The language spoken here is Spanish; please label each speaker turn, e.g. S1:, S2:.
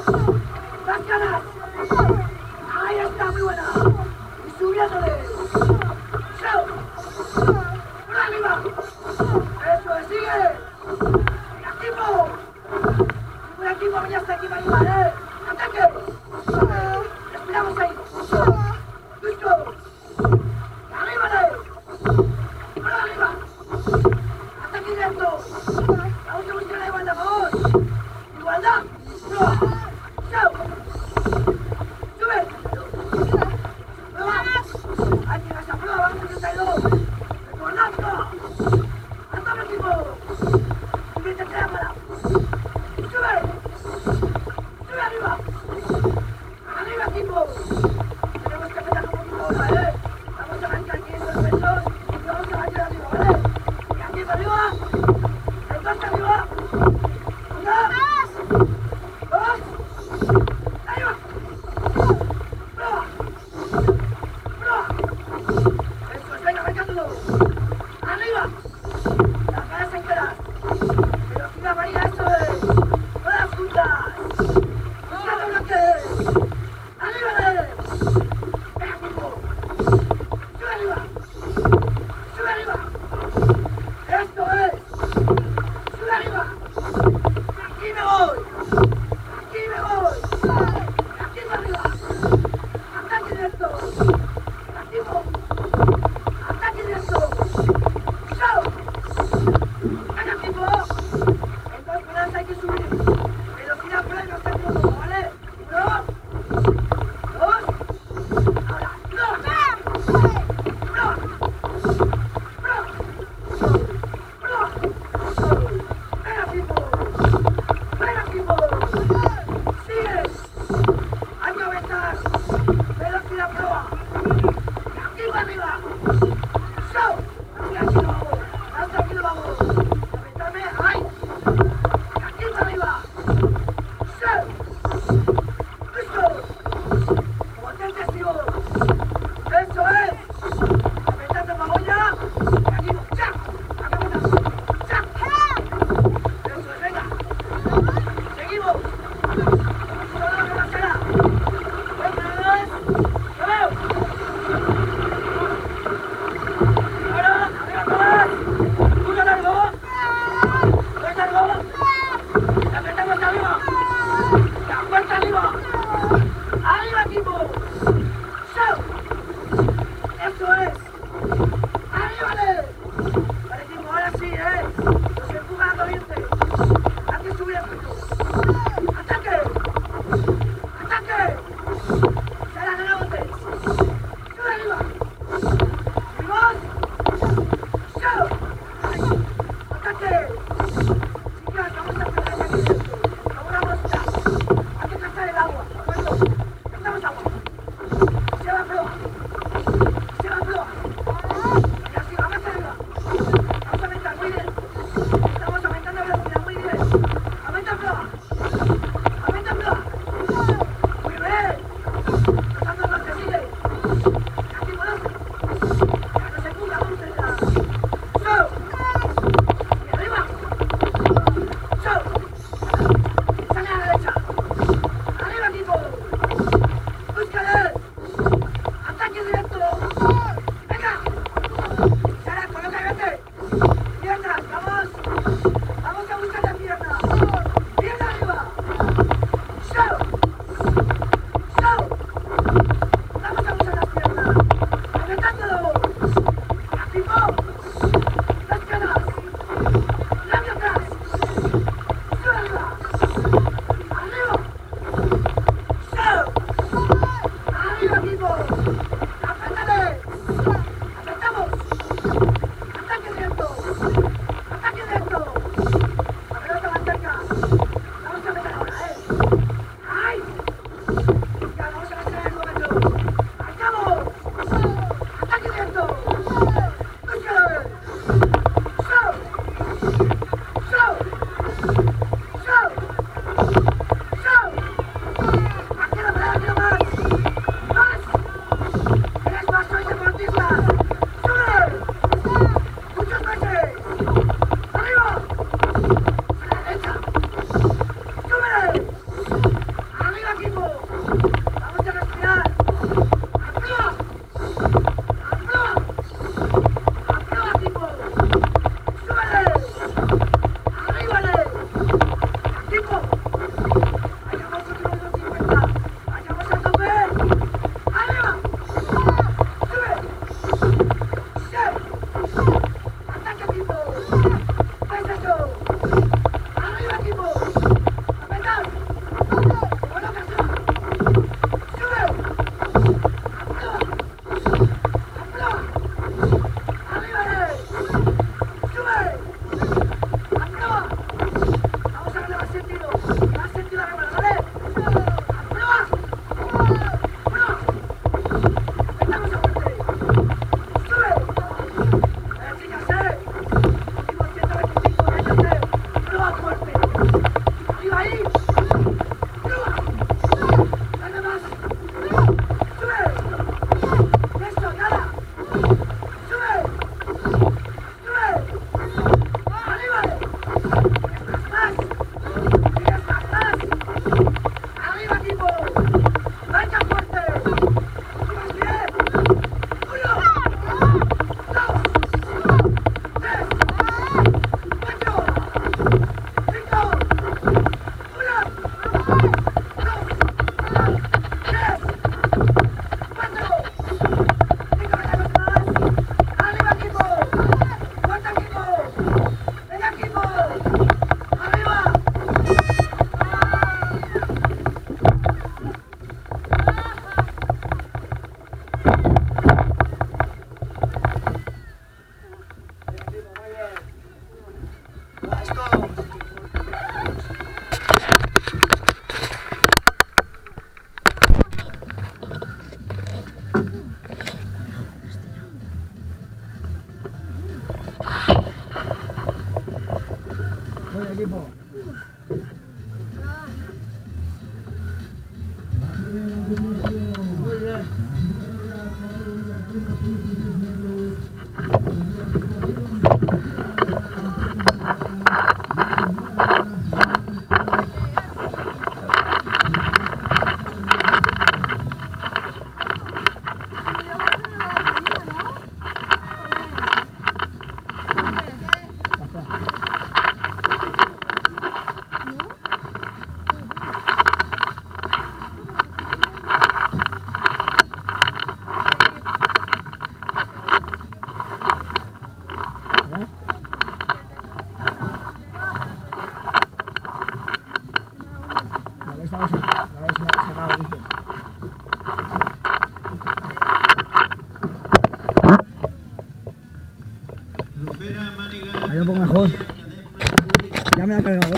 S1: ¡Máscaras! ¡Ahí está, muy buena! ¡Y subiéndole! ¡Show! ¡Por arriba! ¡Eso es, sigue! ¡Y equipo! ¡Un equipo que ya está aquí para ayudar, ¡Ataque! ¡Respiramos ahí! ¡Listo! ¡Arriba! ¡Por arriba! ¡Ataque directo! ¡Vamos a buscar la igualdad, por favor! ¡Igualdad! ¡Prueba! ¡Chao! ¡Sube! ¡Prueba! ¡Ahí tienes esa prueba! ¡Vamos a 32! ¡Recordando! ¡Anda el equipo! ¡Sube esta cámara! ¡Sube! ¡Sube arriba! ¡Arriba, equipo! Tenemos que apretar un poquito ahora, Vamos a arrancar 500 pesos y vamos a bajar arriba, ¿vale? Y aquí para arriba. El 2 arriba. Una. Dos. Arriba. Prueba. Prueba. Eso es, venga, arrancándolo. Arriba. Las ganas enteras. Velocidad María, eso es. Todas juntas. Buscando bloque. Arriba. Venga, equipo. Sube arriba. Sube arriba. Esto es. Sube arriba. Aquí me voy. Aquí me voy. Aquí para arriba. Ataque directo. Activo. Ataque directo. ¡Chao! Venga, equipo. En 2 pedadas hay que subir. Velocidad por ahí no está todo, ¿vale? 1, 2. Ahora, 2. ¡Prueba! ¡Prueba! ¡Venga, equipo! ¡Venga, equipo! ¡Sigue! ¡Hay que aumentar! ¡Velocidad, prueba! ¡Aquí para arriba! ¡Show! ¡Aquí lo vamos! ¡Hasta aquí lo vamos! ¡Aumentame! ¡Ay! ¡Aquí para arriba! ¡Show! ¡Listo! ¡Como ten testigo! ¡Eso es! ¡Aumentando para olla! ¡Y aquí! ¡Chac! ¡Acabamos! ¡Chac! ¡Eso es! ¡Venga! ¡Seguimos! ¡Solo que más será! ¡Venga! ¡Vamos! ¡Ahora! ¡Arriba todas! ¡Uno largo! ¡Dos largo! ¡La apretamos arriba! ¡La fuerza arriba! ¡Arriba, equipo! ¡Show! ¡Eso es! ¡Arriba! Vale, equipo, ahora sí, Nos empuja la corriente. Hay que subir el pico. ¡Ataque! ¡Ataque! ¡Se la rebotes! ¡Sube arriba! ¡Subimos! ¡Show! ¡Ataque! Chicas, vamos a hacer el ataque directo. Como una mosca. Hay que cazar el agua, ¿de acuerdo? Cazamos agua. Se va a prueba. Se va a prueba. Y así, vamos arriba. Vamos a aumentar, muy bien. Estamos aumentando velocidad, muy bien. Aumenta prueba. Muy bien.
S2: Ahí lo pongo mejor. Ya me ha cargado.